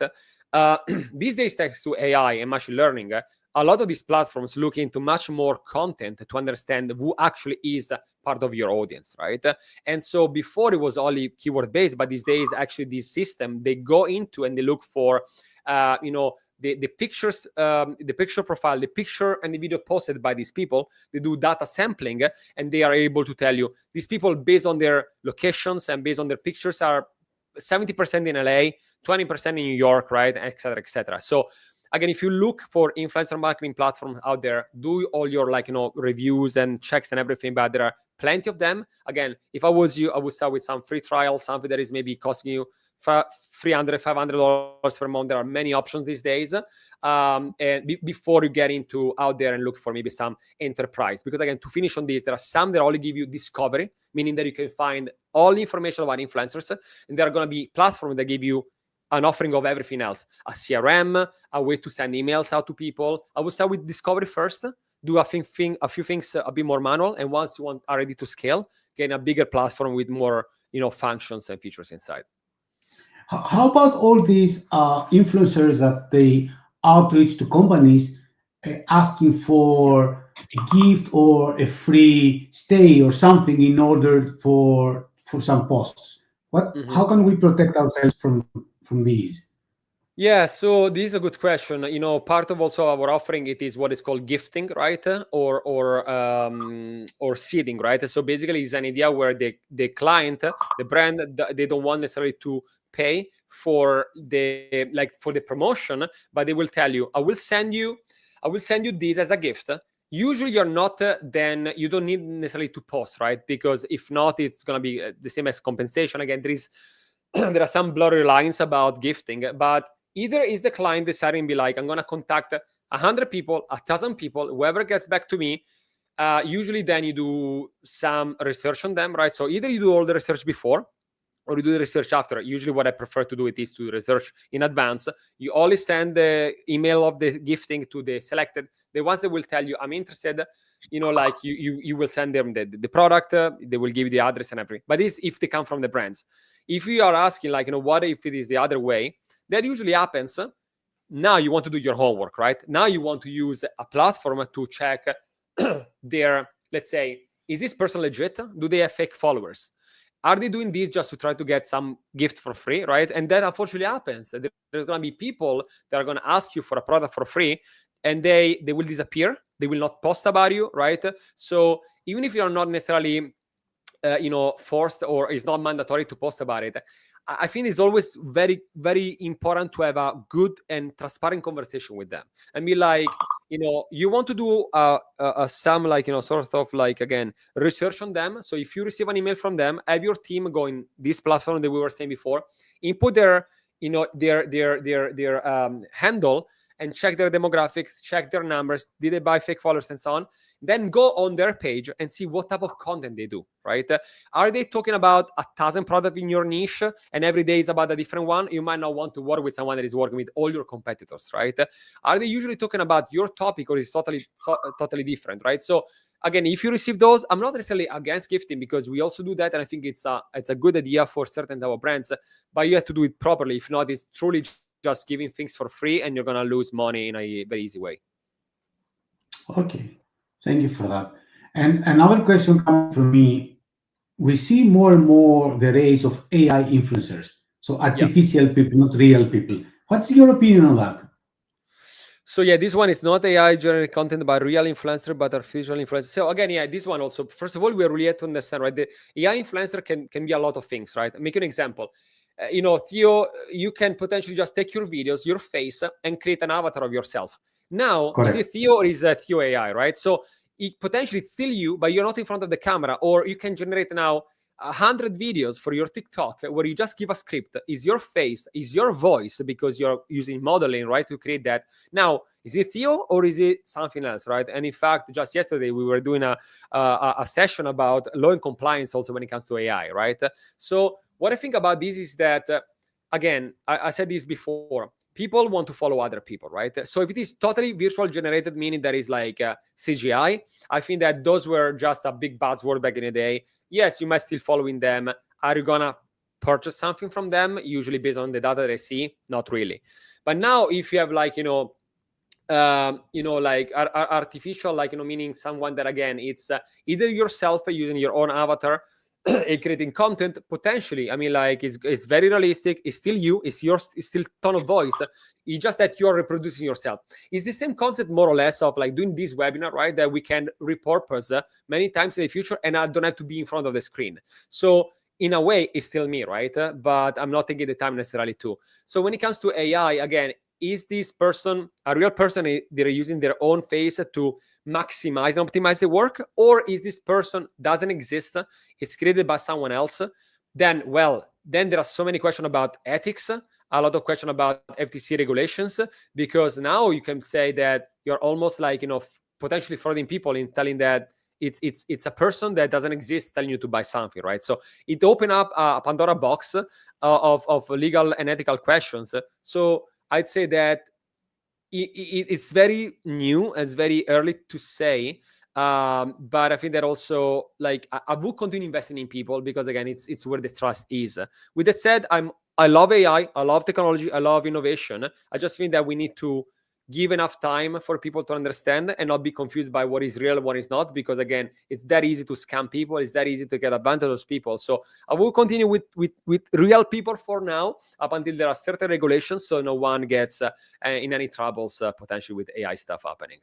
These days, thanks to AI and machine learning, a lot of these platforms look into much more content to understand who actually is part of your audience, right? And so before it was only keyword based, but these days, actually, this system, they go into and they look for, the pictures, the picture profile, the picture and the video posted by these people. They do data sampling, and they are able to tell you these people, based on their locations and based on their pictures, are 70% in LA, 20% in New York, right, et cetera, et cetera. So again, if you look for influencer marketing platforms out there, do all your reviews and checks and everything, but there are plenty of them. Again, if I was you, I would start with some free trial, something that is maybe costing you $300, $500 per month. There are many options these days. And before you get into out there and look for maybe some enterprise, because again, to finish on this, there are some that only give you discovery, meaning that you can find all the information about influencers, and there are going to be platforms that give you an offering of everything else, a CRM, a way to send emails out to people. I would start with discovery first, do a few things a bit more manual, and once you are ready to scale, get a bigger platform with more functions and features inside. How about all these influencers that they outreach to companies asking for a gift or a free stay or something in order for some posts? How can we protect ourselves from these? Yeah, so this is a good question. Part of also our offering, it is what is called gifting, right? Or seeding, right? So basically, it's an idea where the client, the brand, they don't want necessarily to pay for the promotion, but they will tell you, I will send you this as a gift. Usually you're not, then you don't need necessarily to post, right? Because if not, it's going to be the same as compensation. Again, there are some blurry lines about gifting, but either is the client deciding to be like, I'm going to contact 100 people, 1,000 people, whoever gets back to me. Usually then you do some research on them, right? So either you do all the research before or you do the research after. Usually what I prefer to do it is to research in advance. You only send the email of the gifting to the selected, the ones that will tell you, I'm interested, like you will send them the product, they will give you the address and everything. But this if they come from the brands. If you are asking like, what if it is the other way, that usually happens. Now you want to do your homework, right? Now you want to use a platform to check their, let's say, is this person legit? Do they have fake followers? Are they doing this just to try to get some gift for free, right? And that unfortunately happens. There's going to be people that are going to ask you for a product for free, and they will disappear. They will not post about you, right? So even if you're not necessarily, forced or it's not mandatory to post about it, I think it's always very, very important to have a good and transparent conversation with them and be like, you want to do some sort of again, research on them. So if you receive an email from them, have your team go in this platform that we were saying before, input their handle and check their demographics, check their numbers, did they buy fake followers and so on. Then go on their page and see what type of content they do, right? Are they talking about 1,000 products in your niche and every day is about a different one? You might not want to work with someone that is working with all your competitors, right? Are they usually talking about your topic or is totally different, right? So again, if you receive those, I'm not necessarily against gifting because we also do that. And I think it's a good idea for certain type of brands, but you have to do it properly. If not, it's truly just giving things for free and you're going to lose money in a very easy way. Okay, thank you for that. And another question coming from me, we see more and more the rise of AI influencers, so artificial people, not real people. What's your opinion on that? So yeah, this one is not AI generated content by real influencer, but artificial influencer. So again, yeah, this one also, first of all, we really have to understand, right? The AI influencer can be a lot of things, right? Make an example. Theo, you can potentially just take your videos, your face, and create an avatar of yourself. Now, Correct. Is it Theo or is it Theo AI, right? So potentially it's still you, but you're not in front of the camera. Or you can generate now 100 videos for your TikTok where you just give a script. Is your face, is your voice, because you're using modeling, right, to create that. Now, is it Theo or is it something else, right? And in fact, just yesterday we were doing a session about law and compliance also when it comes to AI, right? So what I think about this is that, again, I said this before, people want to follow other people, right? So if it is totally virtual generated, meaning that is like CGI, I think that those were just a big buzzword back in the day. Yes, you might still following them. Are you gonna purchase something from them? Usually based on the data they see, not really. But now if you have artificial, meaning someone that, again, it's either yourself using your own avatar and creating content, potentially, I mean, it's very realistic. It's still you. It's yours. It's still tone of voice. It's just that you're reproducing yourself. It's the same concept, more or less, of doing this webinar, right? That we can repurpose many times in the future, and I don't have to be in front of the screen. So in a way, it's still me, right? But I'm not taking the time necessarily to. So when it comes to AI, again, is this person a real person? They're using their own face to maximize and optimize the work, or is this person doesn't exist? It's created by someone else, then there are so many questions about ethics, a lot of questions about FTC regulations, because now you can say that you're almost like, potentially frauding people in telling that it's a person that doesn't exist telling you to buy something, right? So it opened up a Pandora box of legal and ethical questions. So I'd say that it's very new, it's very early to say, but I think that also, like, I will continue investing in people, because again, it's where the trust is. With that said, I love AI, I love technology, I love innovation. I just think that we need to give enough time for people to understand and not be confused by what is real and what is not, because again, it's that easy to scam people, it's that easy to get advantage of people. So I will continue with real people for now, up until there are certain regulations, so no one gets in any troubles potentially with AI stuff happening.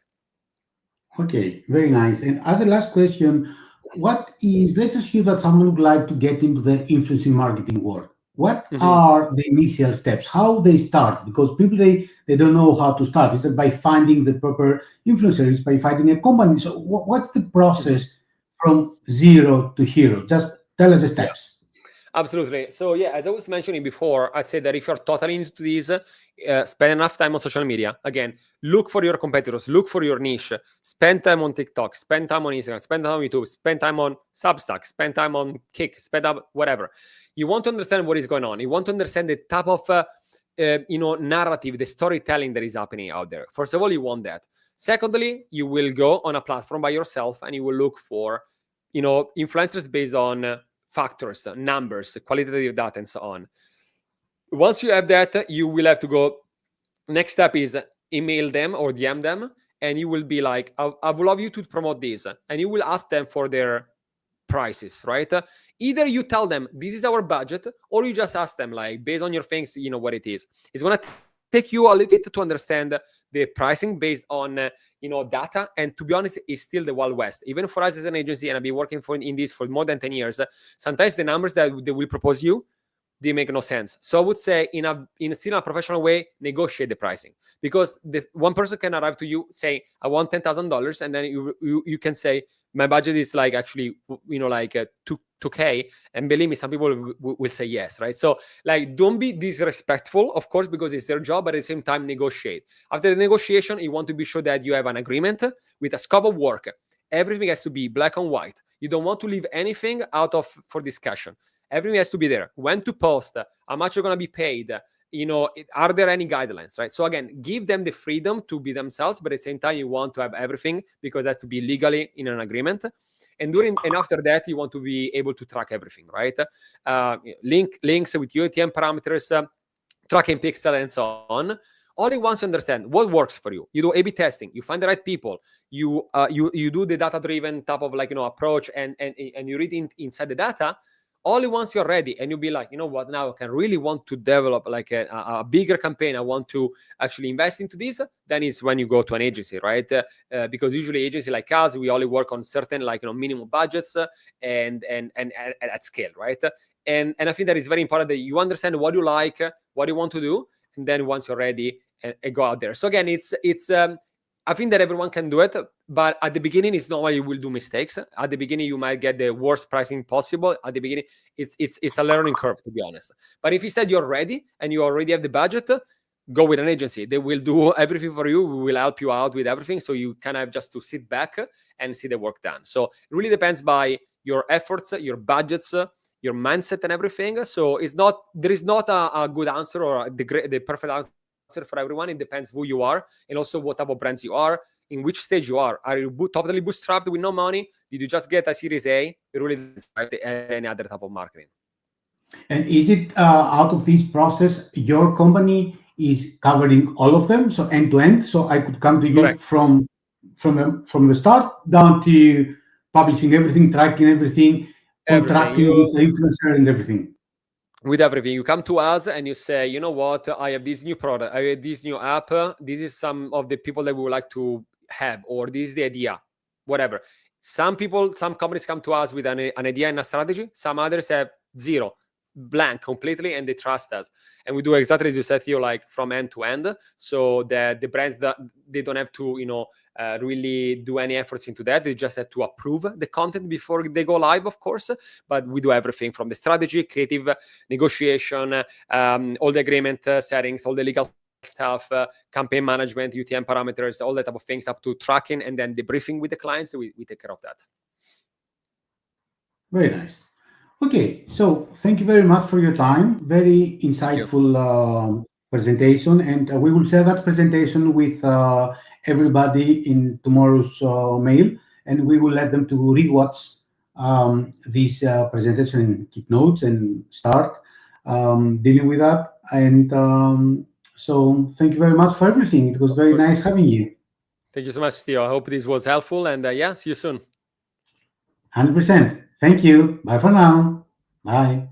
Okay, very nice. And as a last question, let's assume that someone would like to get into the influencing marketing world. What Mhm. are the initial steps? How they start? Because people, they don't know how to start. Is it by finding the proper influencers, by finding a company? So what's the Mhm. process from zero to hero? Just tell us the Yeah. steps. Absolutely. So yeah, as I was mentioning before, I'd say that if you're totally into this, spend enough time on social media. Again, look for your competitors, look for your niche, spend time on TikTok, spend time on Instagram, spend time on YouTube, spend time on Substack, spend time on Kick, spend up whatever. You want to understand what is going on. You want to understand the type of narrative, the storytelling that is happening out there. First of all, you want that. Secondly, you will go on a platform by yourself and you will look for, influencers based on factors, numbers, qualitative data, and so on. Once you have that, you will have to go. Next step is email them or DM them, and you will be like, I would love you to promote this. And you will ask them for their prices, right? Either you tell them this is our budget, or you just ask them, like, based on your things, what it is. It's going to take you a little bit to understand the pricing based on data, and to be honest, it's still the Wild West. Even for us as an agency, and I've been working in this for more than 10 years, sometimes the numbers that they will propose you, they make no sense. So I would say, in still a professional way, negotiate the pricing, because the one person can arrive to you, say, I want $10,000, and then you can say, my budget is like actually like 2K, and believe me, some people will say yes, right? So, like, don't be disrespectful, of course, because it's their job, but at the same time, negotiate. After the negotiation, you want to be sure that you have an agreement with a scope of work. Everything has to be black and white. You don't want to leave anything out for discussion. Everything has to be there. When to post, how much you're going to be paid, are there any guidelines, right? So again, give them the freedom to be themselves, but at the same time, you want to have everything, because that's to be legally in an agreement. And after that, you want to be able to track everything, right? Links with UATM parameters, tracking pixel, and so on. Only once you understand what works for you, you do A/B testing, you find the right people, you do the data-driven type of approach, and you read inside the data. Only once you're ready and you'll be like, you know what, now I can really want to develop like a bigger campaign, I want to actually invest into this, then it's when you go to an agency, right? Because usually agency like us, we only work on certain minimum budgets and at scale, right? And I think that is very important that you understand what you like, what you want to do, and then once you're ready, and go out there. So again, it's I think that everyone can do it, but at the beginning, it's normal you will do mistakes. At the beginning, you might get the worst pricing possible. At the beginning, it's a learning curve, to be honest. But if instead you're ready and you already have the budget, go with an agency. They will do everything for you. We will help you out with everything. So you kind of have just to sit back and see the work done. So it really depends by your efforts, your budgets, your mindset, and everything. So there is not a good answer or the perfect answer for everyone. It depends who you are and also what type of brands you are, in which stage you are. Are you totally bootstrapped with no money? Did you just get a Series A? It really depends, right? Any other type of marketing. And is it out of this process, your company is covering all of them, so end to end? So I could come to you Correct. from the start down to publishing everything, tracking everything, Everything. contracting with the influencer and everything. With everything, you come to us and you say, you know what, I have this new product, I have this new app, this is some of the people that we would like to have, or this is the idea, whatever. Some companies come to us with an idea and a strategy. Some others have zero. blank completely, and they trust us. And we do exactly as you said, Theo, like from end to end, so that the brands that they don't have to, really do any efforts into that. They just have to approve the content before they go live, of course. But we do everything from the strategy, creative, negotiation, all the agreement settings, all the legal stuff, campaign management, UTM parameters, all that type of things, up to tracking, and then debriefing with the clients. We take care of that. Very nice. Okay, so thank you very much for your time. Very insightful presentation, and we will share that presentation with everybody in tomorrow's mail, and we will let them to rewatch this presentation and keep notes and start dealing with that. And so thank you very much for everything. It was very nice having you. Thank you so much, Theo. I hope this was helpful, and see you soon. 100%. Thank you. Bye for now. Bye.